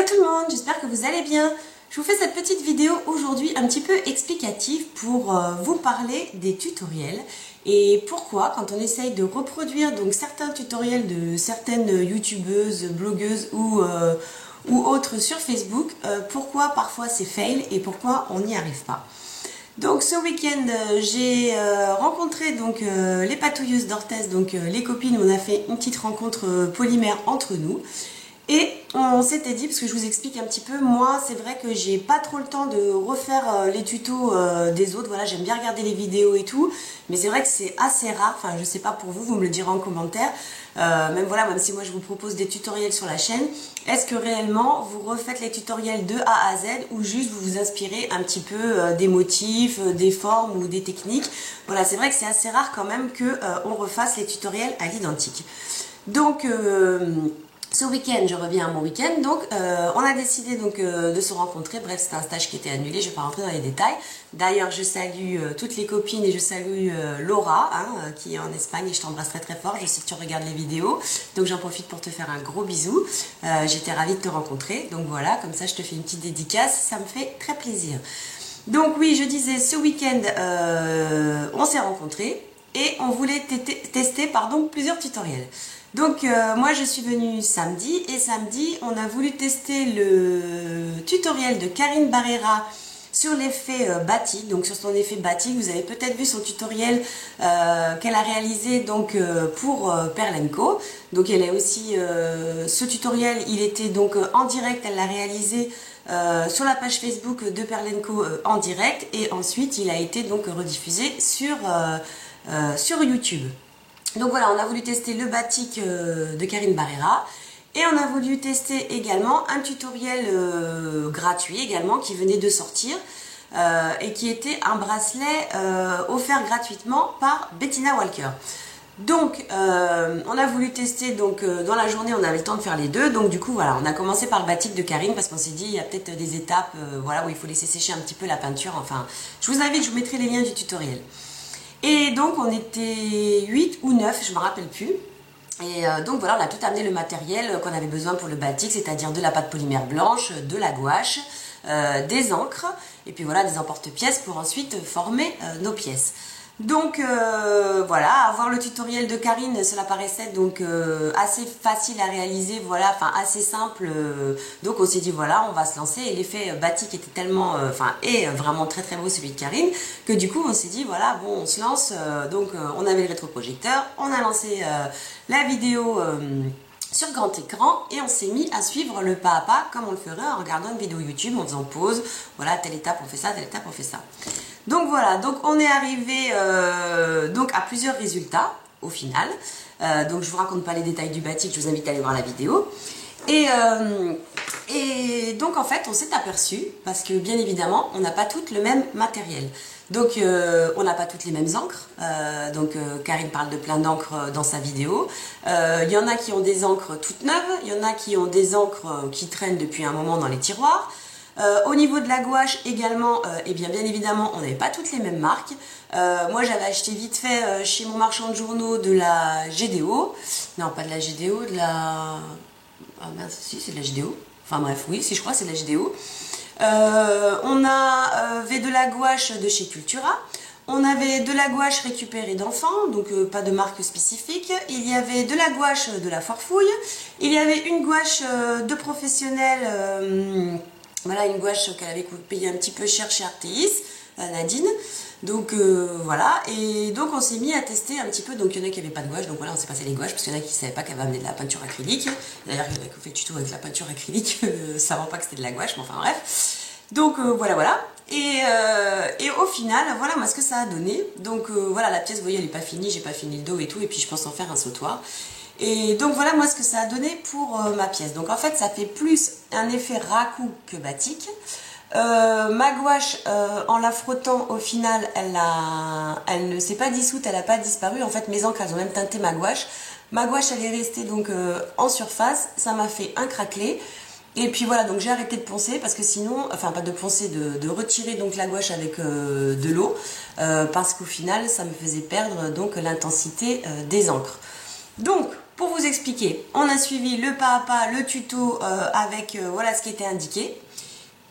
tout le monde, j'espère que vous allez bien. Je vous fais cette petite vidéo aujourd'hui un petit peu explicative pour vous parler des tutoriels et pourquoi quand on essaye de reproduire donc certains tutoriels de certaines youtubeuses, blogueuses ou autres sur Facebook, pourquoi parfois c'est fail et pourquoi on n'y arrive pas. Donc ce week-end j'ai rencontré donc les patouilleuses d'Orthez, donc les copines, on a fait une petite rencontre polymère entre nous. Et on s'était dit, parce que je vous explique un petit peu, moi c'est vrai que j'ai pas trop le temps de refaire les tutos des autres, voilà, j'aime bien regarder les vidéos et tout, mais c'est vrai que c'est assez rare, enfin je sais pas pour vous, vous me le direz en commentaire, même voilà, même si moi je vous propose des tutoriels sur la chaîne, est-ce que réellement vous refaites les tutoriels de A à Z ou juste vous vous inspirez un petit peu des motifs, des formes ou des techniques? Voilà, c'est vrai que c'est assez rare quand même que on refasse les tutoriels à l'identique. Donc ce week-end, je reviens à mon week-end, donc on a décidé donc de se rencontrer. Bref, c'était un stage qui était annulé, je ne vais pas rentrer dans les détails. D'ailleurs, je salue toutes les copines et je salue Laura, qui est en Espagne, et je t'embrasse très très fort. Je sais que tu regardes les vidéos, donc j'en profite pour te faire un gros bisou. J'étais ravie de te rencontrer, donc voilà, comme ça je te fais une petite dédicace, ça me fait très plaisir. Donc oui, je disais, ce week-end, on s'est rencontrés et on voulait tester plusieurs tutoriels. Donc moi je suis venue samedi et samedi on a voulu tester le tutoriel de Karine Barrera sur l'effet batik, donc sur son effet batik. Vous avez peut-être vu son tutoriel qu'elle a réalisé donc pour Perle & Co. Donc elle est aussi, ce tutoriel il était donc en direct, elle l'a réalisé sur la page Facebook de Perle & Co en direct et ensuite il a été donc rediffusé sur YouTube. Donc voilà, on a voulu tester le batik de Karine Barrera et on a voulu tester également un tutoriel gratuit également qui venait de sortir et qui était un bracelet offert gratuitement par Bettina Walker. Donc on a voulu tester, donc dans la journée on avait le temps de faire les deux, donc du coup voilà, on a commencé par le batik de Karine parce qu'on s'est dit il y a peut-être des étapes voilà, où il faut laisser sécher un petit peu la peinture, enfin je vous invite, je vous mettrai les liens du tutoriel. Et donc on était 8 ou 9, je ne me rappelle plus. Et donc voilà, on a tout amené le matériel qu'on avait besoin pour le batik, c'est-à-dire de la pâte polymère blanche, de la gouache, des encres, et puis voilà, des emporte-pièces pour ensuite former nos pièces. Donc voilà, avoir le tutoriel de Karine, cela paraissait donc assez facile à réaliser, voilà, enfin assez simple, donc on s'est dit voilà, on va se lancer, et l'effet batik était tellement, est vraiment très très beau celui de Karine, que du coup on s'est dit voilà, bon on se lance, donc on avait le rétroprojecteur, on a lancé la vidéo sur grand écran et on s'est mis à suivre le pas à pas comme on le ferait en regardant une vidéo YouTube, en faisant pause, voilà, telle étape on fait ça, telle étape on fait ça. Donc voilà, donc on est arrivé donc à plusieurs résultats au final. Donc je vous raconte pas les détails du batik, je vous invite à aller voir la vidéo. Et donc en fait on s'est aperçu, parce que bien évidemment on n'a pas toutes le même matériel. Donc on n'a pas toutes les mêmes encres, Karine parle de plein d'encres dans sa vidéo. Il y en a qui ont des encres toutes neuves, il y en a qui ont des encres qui traînent depuis un moment dans les tiroirs. Au niveau de la gouache également, eh bien évidemment on n'avait pas toutes les mêmes marques. Moi j'avais acheté vite fait chez mon marchand de journaux de la GDO, non pas de la GDO, de la... Ah mince, si c'est de la GDO, enfin bref oui, si je crois c'est de la GDO. On avait de la gouache de chez Cultura. On avait de la gouache récupérée d'enfants, donc pas de marque spécifique. Il y avait de la gouache de la Forfouille. Il y avait une gouache de professionnel, voilà, une gouache qu'elle avait payé un petit peu cher chez Artéis, Nadine. Donc voilà, et donc on s'est mis à tester un petit peu. Donc il y en a qui n'avaient pas de gouache, donc voilà, on s'est passé les gouaches, parce qu'il y en a qui ne savaient pas qu'elle va amener de la peinture acrylique. D'ailleurs, il y en a qui ont fait le tuto avec la peinture acrylique, savant pas que c'était de la gouache, mais enfin bref. Donc voilà. Et au final, voilà moi ce que ça a donné. Donc voilà, la pièce, vous voyez, elle n'est pas finie, j'ai pas fini le dos et tout, et puis je pense en faire un sautoir. Et donc voilà moi ce que ça a donné pour ma pièce. Donc en fait ça fait plus un effet raku que batik. Ma gouache, en la frottant au final, elle ne s'est pas dissoute, elle n'a pas disparu. En fait mes encres elles ont même teinté ma gouache. Ma gouache elle est restée donc en surface, ça m'a fait un craquelé. Et puis voilà, donc j'ai arrêté de poncer parce que sinon, enfin pas de poncer, de retirer donc la gouache avec de l'eau, parce qu'au final ça me faisait perdre donc l'intensité des encres. Donc pour vous expliquer, on a suivi le pas à pas, le tuto avec voilà ce qui était indiqué.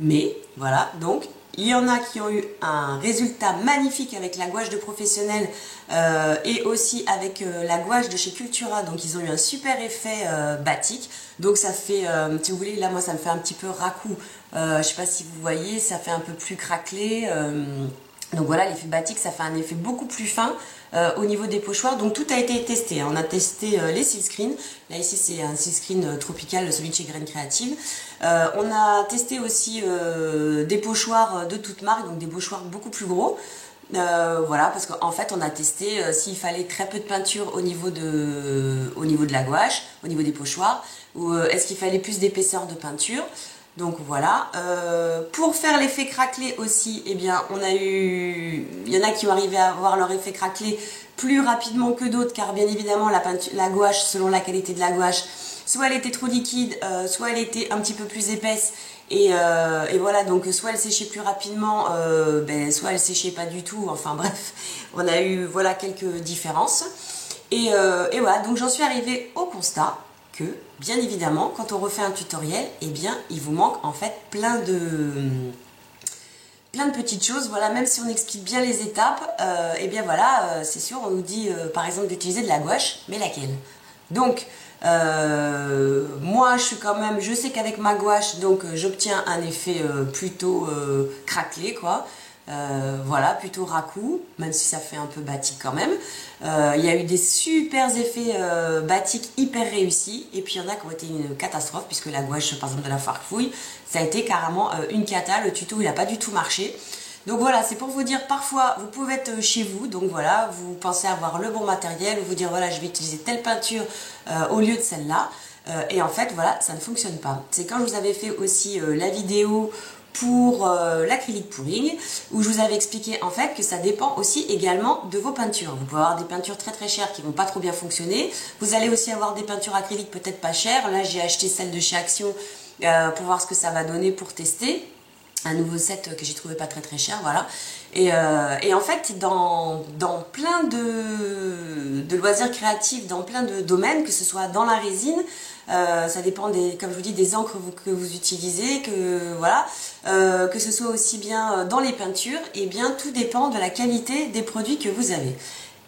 Mais voilà, donc il y en a qui ont eu un résultat magnifique avec la gouache de professionnel et aussi avec la gouache de chez Cultura. Donc ils ont eu un super effet batik. Donc ça fait, si vous voulez, là moi ça me fait un petit peu raku. Je sais pas si vous voyez, ça fait un peu plus craquelé. Donc voilà, l'effet batik, ça fait un effet beaucoup plus fin au niveau des pochoirs. Donc tout a été testé. On a testé les silkscreens. Là ici c'est un silkscreen tropical, celui de chez Graines Créatives. On a testé aussi des pochoirs de toutes marques, donc des pochoirs beaucoup plus gros. Voilà, parce qu'en fait on a testé s'il fallait très peu de peinture au niveau de la gouache, au niveau des pochoirs, ou est-ce qu'il fallait plus d'épaisseur de peinture. Donc voilà, pour faire l'effet craquelé aussi, eh bien il y en a qui ont arrivé à avoir leur effet craquelé plus rapidement que d'autres, car bien évidemment la gouache, selon la qualité de la gouache, soit elle était trop liquide, soit elle était un petit peu plus épaisse, et voilà, donc soit elle séchait plus rapidement, soit elle séchait pas du tout, enfin bref, on a eu voilà quelques différences, et voilà, donc j'en suis arrivée au constat que, bien évidemment, quand on refait un tutoriel, eh bien, il vous manque en fait plein de petites choses. Voilà, même si on explique bien les étapes, eh bien voilà, c'est sûr, on nous dit par exemple d'utiliser de la gouache, mais laquelle? Donc, moi, je sais qu'avec ma gouache, donc j'obtiens un effet plutôt craquelé, quoi. Voilà, plutôt raku, même si ça fait un peu batik quand même. Il y a eu des super effets batik hyper réussis, et puis il y en a qui ont été une catastrophe, puisque la gouache, par exemple, de la Farfouille, ça a été carrément une cata. Le tuto, il n'a pas du tout marché. Donc voilà, c'est pour vous dire, parfois, vous pouvez être chez vous, donc voilà, vous pensez avoir le bon matériel, ou vous dire, voilà, je vais utiliser telle peinture au lieu de celle-là, et en fait, voilà, ça ne fonctionne pas. C'est quand je vous avais fait aussi la vidéo pour l'acrylique pouring, où je vous avais expliqué en fait que ça dépend aussi également de vos peintures. Vous pouvez avoir des peintures très très chères qui vont pas trop bien fonctionner. Vous allez aussi avoir des peintures acryliques peut-être pas chères. Là j'ai acheté celle de chez Action pour voir ce que ça va donner pour tester. Un nouveau set que j'ai trouvé pas très très cher, voilà. Et en fait, dans plein de loisirs créatifs, dans plein de domaines, que ce soit dans la résine, ça dépend comme je vous dis, des encres que vous utilisez, voilà, que ce soit aussi bien dans les peintures, et bien tout dépend de la qualité des produits que vous avez.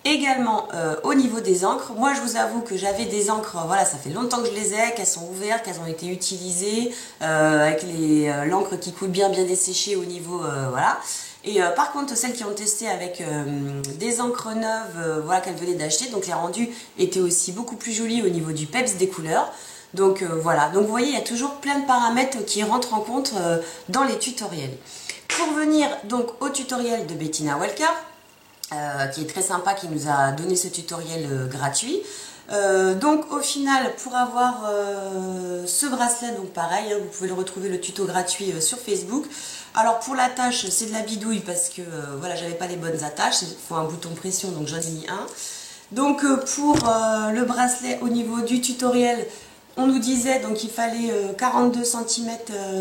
Également au niveau des encres, moi je vous avoue que j'avais des encres, voilà, ça fait longtemps que je les ai, qu'elles sont ouvertes, qu'elles ont été utilisées, avec l'encre qui coule bien desséchée au niveau, voilà. Et par contre celles qui ont testé avec des encres neuves, voilà, qu'elles venaient d'acheter, donc les rendus étaient aussi beaucoup plus jolis au niveau du peps des couleurs. Donc voilà, donc vous voyez, il y a toujours plein de paramètres qui rentrent en compte dans les tutoriels. Pour venir donc au tutoriel de Bettina Walker, qui est très sympa, qui nous a donné ce tutoriel gratuit. Donc au final, pour avoir ce bracelet, donc pareil, hein, vous pouvez le retrouver, le tuto gratuit sur Facebook. Alors pour l'attache, c'est de la bidouille parce que voilà, j'avais pas les bonnes attaches, il faut un bouton pression, donc j'en ai mis un. Donc pour le bracelet, au niveau du tutoriel, on nous disait donc qu'il fallait 42 cm,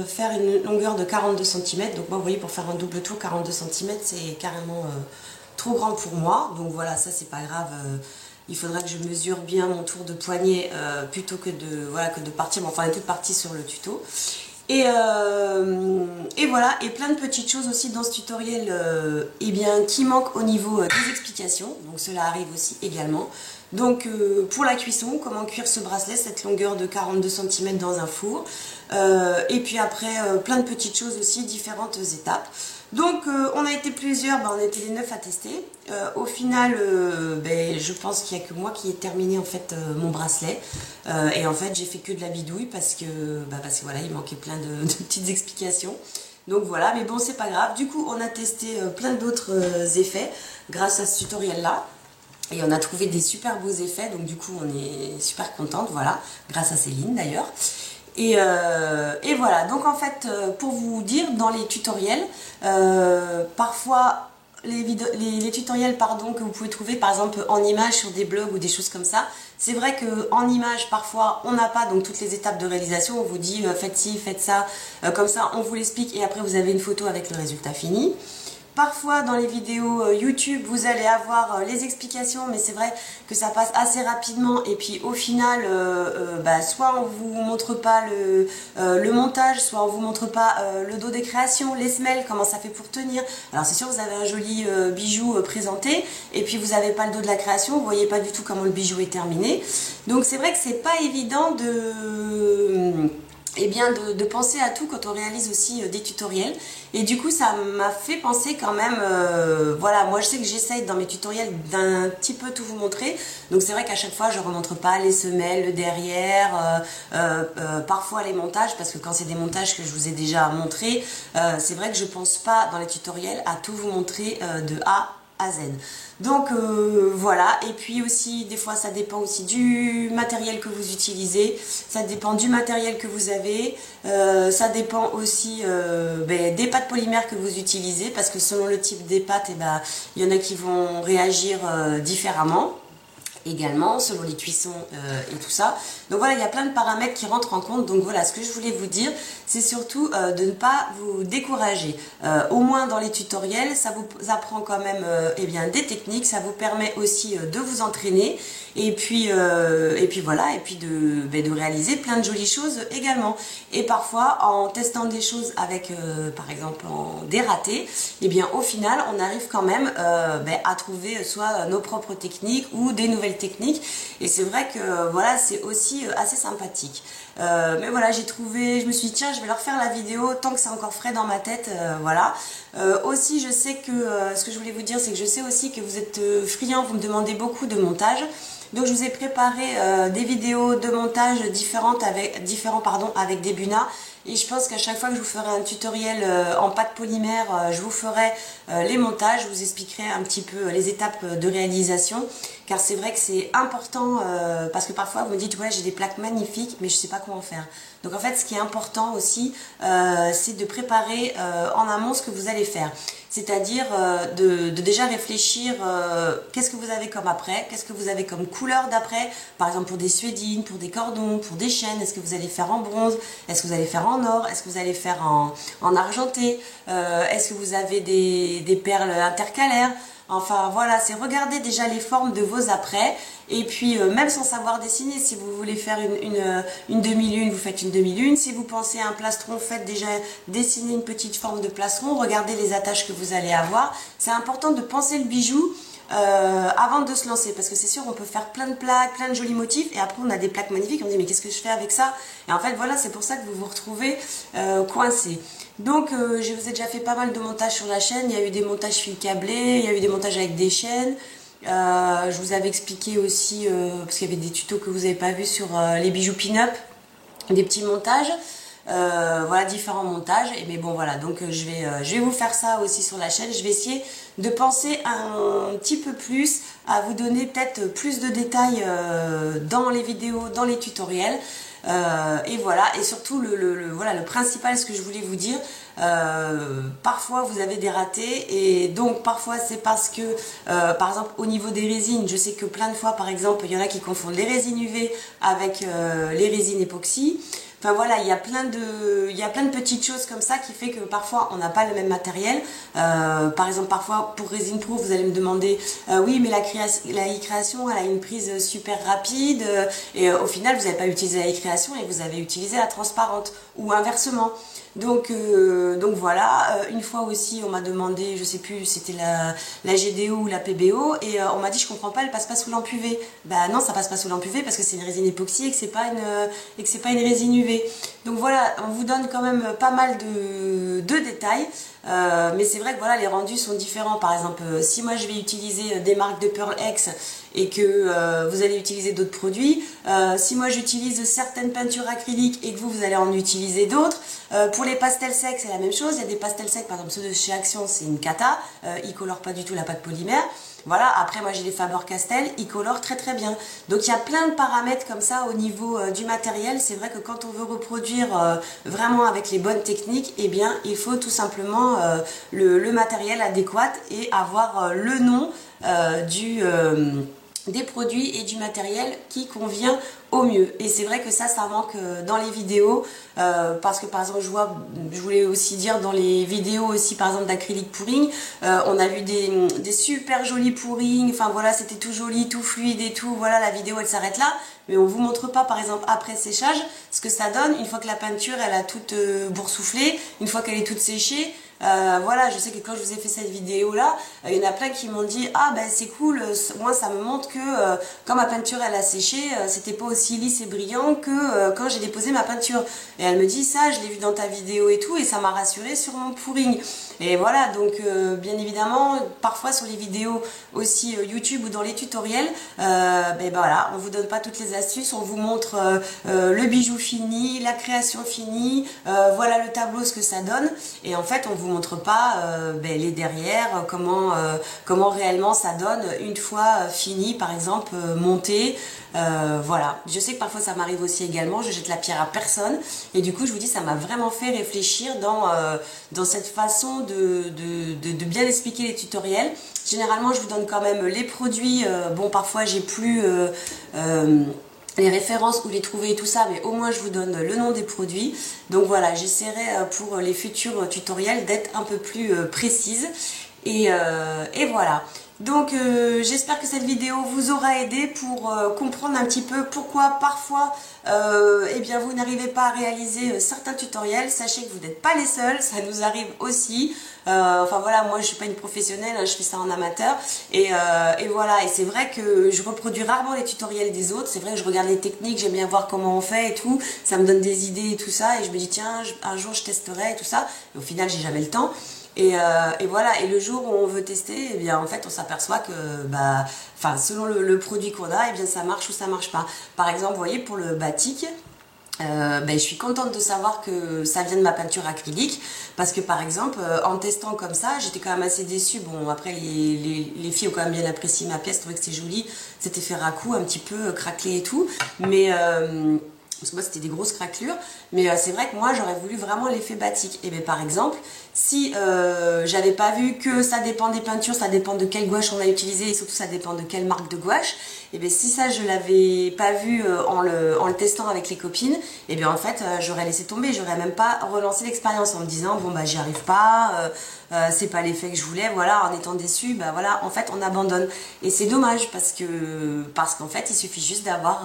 faire une longueur de 42 cm. Donc moi, vous voyez, pour faire un double tour, 42 cm, c'est carrément trop grand pour moi. Donc voilà, ça c'est pas grave. Il faudra que je mesure bien mon tour de poignet plutôt que de partir. Mais enfin, on est toute partie sur le tuto. Et voilà, et plein de petites choses aussi dans ce tutoriel eh bien, qui manquent au niveau des explications. Donc cela arrive aussi également. Donc pour la cuisson, comment cuire ce bracelet, cette longueur de 42 cm dans un four. Et puis après, plein de petites choses aussi, différentes étapes. Donc on a été plusieurs, on a été les 9 à tester. Au final, je pense qu'il n'y a que moi qui ai terminé en fait mon bracelet. Et en fait j'ai fait que de la bidouille parce que voilà, il manquait plein de petites explications. Donc voilà, mais bon, c'est pas grave. Du coup on a testé plein d'autres effets grâce à ce tutoriel là. Et on a trouvé des super beaux effets, donc du coup on est super contente, voilà, grâce à Céline d'ailleurs. Et voilà, donc en fait, pour vous dire, dans les tutoriels, parfois les tutoriels que vous pouvez trouver par exemple en images sur des blogs ou des choses comme ça, c'est vrai qu'en images parfois on n'a pas donc toutes les étapes de réalisation, on vous dit faites ci, faites ça, comme ça on vous l'explique et après vous avez une photo avec le résultat fini. Parfois dans les vidéos YouTube vous allez avoir les explications, mais c'est vrai que ça passe assez rapidement et puis au final soit on vous montre pas le montage, soit on vous montre pas le dos des créations, les semelles, comment ça fait pour tenir. Alors c'est sûr vous avez un joli bijou présenté et puis vous n'avez pas le dos de la création, vous voyez pas du tout comment le bijou est terminé. Donc c'est vrai que c'est pas évident de penser à tout quand on réalise aussi des tutoriels. Et du coup ça m'a fait penser quand même, voilà, moi je sais que j'essaye dans mes tutoriels d'un petit peu tout vous montrer. Donc c'est vrai qu'à chaque fois je ne remontre pas les semelles, le derrière, parfois les montages, parce que quand c'est des montages que je vous ai déjà montrés, c'est vrai que je pense pas dans les tutoriels à tout vous montrer de A à Z. Donc voilà, et puis aussi des fois ça dépend aussi du matériel que vous utilisez, ça dépend du matériel que vous avez, ça dépend aussi des pâtes polymères que vous utilisez, parce que selon le type des pâtes, il y en a qui vont réagir différemment. Également selon les cuissons et tout ça. Donc voilà, il y a plein de paramètres qui rentrent en compte. Donc voilà, ce que je voulais vous dire, c'est surtout de ne pas vous décourager. Au moins dans les tutoriels, ça vous apprend quand même des techniques, ça vous permet aussi de vous entraîner et puis voilà, et puis de réaliser plein de jolies choses également. Et parfois en testant des choses avec par exemple des ratés, et bien au final on arrive quand même à trouver soit nos propres techniques ou des nouvelles techniques, et c'est vrai que voilà, c'est aussi assez sympathique. Mais voilà, j'ai trouvé, je me suis dit tiens, je vais leur faire la vidéo tant que c'est encore frais dans ma tête, voilà. Aussi je sais que ce que je voulais vous dire, c'est que je sais aussi que vous êtes friands, vous me demandez beaucoup de montage. Donc je vous ai préparé des vidéos de montage différents avec des bunas. Et je pense qu'à chaque fois que je vous ferai un tutoriel en pâte polymère, je vous ferai les montages, je vous expliquerai un petit peu les étapes de réalisation. Car c'est vrai que c'est important, parce que parfois vous me dites ouais, j'ai des plaques magnifiques mais je ne sais pas comment faire. Donc en fait ce qui est important aussi, c'est de préparer en amont ce que vous allez faire. C'est-à-dire de déjà réfléchir qu'est-ce que vous avez comme après, qu'est-ce que vous avez comme couleur d'après, par exemple pour des suédines, pour des cordons, pour des chaînes, est-ce que vous allez faire en bronze, est-ce que vous allez faire en or, est-ce que vous allez faire en argenté, est-ce que vous avez des perles intercalaires. Enfin voilà, c'est regarder déjà les formes de vos après, et puis même sans savoir dessiner, si vous voulez faire une demi-lune, vous faites une demi-lune. Si vous pensez à un plastron, faites déjà dessiner une petite forme de plastron, regardez les attaches que vous allez avoir. C'est important de penser le bijou avant de se lancer, parce que c'est sûr on peut faire plein de plaques, plein de jolis motifs, et après on a des plaques magnifiques, on dit mais qu'est-ce que je fais avec ça? Et en fait voilà, c'est pour ça que vous vous retrouvez coincé. Donc je vous ai déjà fait pas mal de montages sur la chaîne, il y a eu des montages fil câblé, il y a eu des montages avec des chaînes, je vous avais expliqué aussi, parce qu'il y avait des tutos que vous n'avez pas vus sur les bijoux pin-up, des petits montages. Voilà, différents montages. Et mais bon voilà, donc je vais vous faire ça aussi sur la chaîne. Je vais essayer de penser un petit peu plus à vous donner peut-être plus de détails dans les vidéos, dans les tutoriels. Et voilà, et surtout voilà, le principal, ce que je voulais vous dire, parfois vous avez des ratés, et donc parfois c'est parce que par exemple au niveau des résines, je sais que plein de fois par exemple il y en a qui confondent les résines UV avec les résines époxy. Enfin voilà, il y a plein de petites choses comme ça qui fait que parfois on n'a pas le même matériel. Par exemple, parfois pour Resin Pro, vous allez me demander oui, mais la e-création elle a une prise super rapide, et au final vous n'avez pas utilisé la e-création et vous avez utilisé la transparente, ou inversement. Donc voilà, une fois aussi on m'a demandé, je sais plus, c'était la GDO ou la PBO, et on m'a dit je comprends pas, elle passe pas sous lampe UV. Bah non, ça passe pas sous lampe UV parce que c'est une résine époxy et que c'est pas une résine UV. Donc voilà, on vous donne quand même pas mal de détails, mais c'est vrai que voilà, les rendus sont différents. Par exemple, si moi je vais utiliser des marques de Pearl X et que vous allez utiliser d'autres produits, si moi j'utilise certaines peintures acryliques et que vous allez en utiliser d'autres, pour les pastels secs c'est la même chose. Il y a des pastels secs, par exemple ceux de chez Action, c'est une cata, ils colorent pas du tout la pâte polymère. Voilà, après moi j'ai les Faber-Castell, ils colorent très très bien. Donc il y a plein de paramètres comme ça au niveau du matériel. C'est vrai que quand on veut reproduire vraiment avec les bonnes techniques, eh bien il faut tout simplement le matériel adéquat et avoir le nom des produits et du matériel qui convient au mieux. Et c'est vrai que ça manque dans les vidéos, parce que par exemple je voulais aussi dire dans les vidéos aussi par exemple d'acrylique pouring, on a vu des super jolis pourrings, enfin voilà, c'était tout joli, tout fluide et tout, voilà, la vidéo elle s'arrête là, mais on vous montre pas par exemple après séchage ce que ça donne une fois que la peinture elle a toute boursouflé, une fois qu'elle est toute séchée. Voilà, je sais que quand je vous ai fait cette vidéo là, il y en a plein qui m'ont dit ah ben c'est cool, moi ça me montre que quand ma peinture elle a séché, c'était pas aussi lisse et brillant que quand j'ai déposé ma peinture. Et elle me dit ça, je l'ai vu dans ta vidéo et tout, et ça m'a rassurée sur mon pouring. Et voilà, donc bien évidemment, parfois sur les vidéos aussi YouTube ou dans les tutoriels, ben voilà, on vous donne pas toutes les astuces, on vous montre le bijou fini, la création finie, voilà le tableau, ce que ça donne, et en fait on vous montre pas ben, les derrière, comment réellement ça donne une fois fini, par exemple monté. Voilà, je sais que parfois ça m'arrive aussi également, je jette la pierre à personne, et du coup je vous dis ça m'a vraiment fait réfléchir dans cette façon de bien expliquer les tutoriels. Généralement je vous donne quand même les produits, bon parfois j'ai plus les références où les trouver et tout ça, mais au moins je vous donne le nom des produits. Donc voilà, j'essaierai pour les futurs tutoriels d'être un peu plus précise, et voilà. Donc j'espère que cette vidéo vous aura aidé pour comprendre un petit peu pourquoi parfois eh bien, vous n'arrivez pas à réaliser certains tutoriels. Sachez que vous n'êtes pas les seuls, ça nous arrive aussi. Enfin voilà, moi je suis pas une professionnelle, hein, je fais ça en amateur, et voilà, et c'est vrai que je reproduis rarement les tutoriels des autres. C'est vrai que je regarde les techniques, j'aime bien voir comment on fait et tout, ça me donne des idées et tout ça, et je me dis tiens un jour je testerai et tout ça, et au final j'ai jamais le temps. Et voilà, et le jour où on veut tester, eh bien en fait on s'aperçoit que bah, enfin, selon le produit qu'on a, eh bien ça marche ou ça marche pas. Par exemple, vous voyez, pour le batik, ben, je suis contente de savoir que ça vient de ma peinture acrylique, parce que par exemple en testant comme ça j'étais quand même assez déçue. Bon après les filles ont quand même bien apprécié ma pièce, trouvaient que c'était joli, c'était fait racoup, un petit peu craquelé et tout, mais parce que moi c'était des grosses craquelures, mais c'est vrai que moi j'aurais voulu vraiment l'effet batik. Et bien par exemple, si j'avais pas vu que ça dépend des peintures, ça dépend de quelle gouache on a utilisé, et surtout ça dépend de quelle marque de gouache, et bien si ça je l'avais pas vu en le testant avec les copines, et bien en fait j'aurais laissé tomber, j'aurais même pas relancé l'expérience en me disant bon bah j'y arrive pas, c'est pas l'effet que je voulais, voilà, en étant déçue, bah voilà, en fait on abandonne. Et c'est dommage parce qu'en fait il suffit juste d'avoir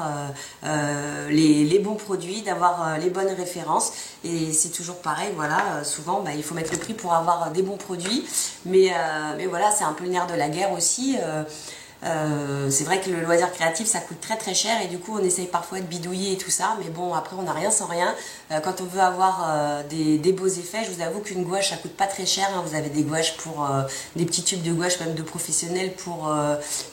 les bons produits, d'avoir les bonnes références, et c'est toujours pareil, voilà, souvent bah, il faut mettre le prix pour avoir des bons produits, mais voilà, c'est un peu le nerf de la guerre aussi. C'est vrai que le loisir créatif ça coûte très très cher, et du coup on essaye parfois de bidouiller et tout ça, mais bon après on n'a rien sans rien. Quand on veut avoir des beaux effets, je vous avoue qu'une gouache ça coûte pas très cher, hein. Vous avez des gouaches pour des petits tubes de gouache même de professionnels pour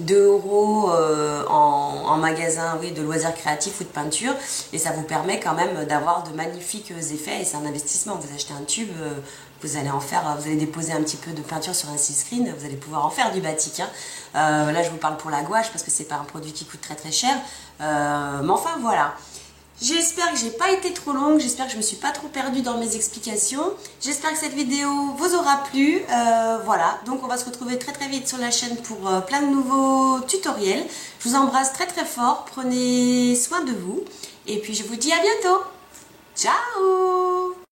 2 € en magasin, oui, de loisirs créatifs ou de peinture, et ça vous permet quand même d'avoir de magnifiques effets, et c'est un investissement. Vous achetez un tube, vous allez en faire, vous allez déposer un petit peu de peinture sur un silkscreen, vous allez pouvoir en faire du batik, hein. Là je vous parle pour la gouache parce que c'est pas un produit qui coûte très très cher, mais enfin voilà. J'espère que j'ai pas été trop longue, j'espère que je me suis pas trop perdue dans mes explications, j'espère que cette vidéo vous aura plu. Voilà, donc on va se retrouver très très vite sur la chaîne pour plein de nouveaux tutoriels. Je vous embrasse très très fort, prenez soin de vous, et puis je vous dis à bientôt. Ciao!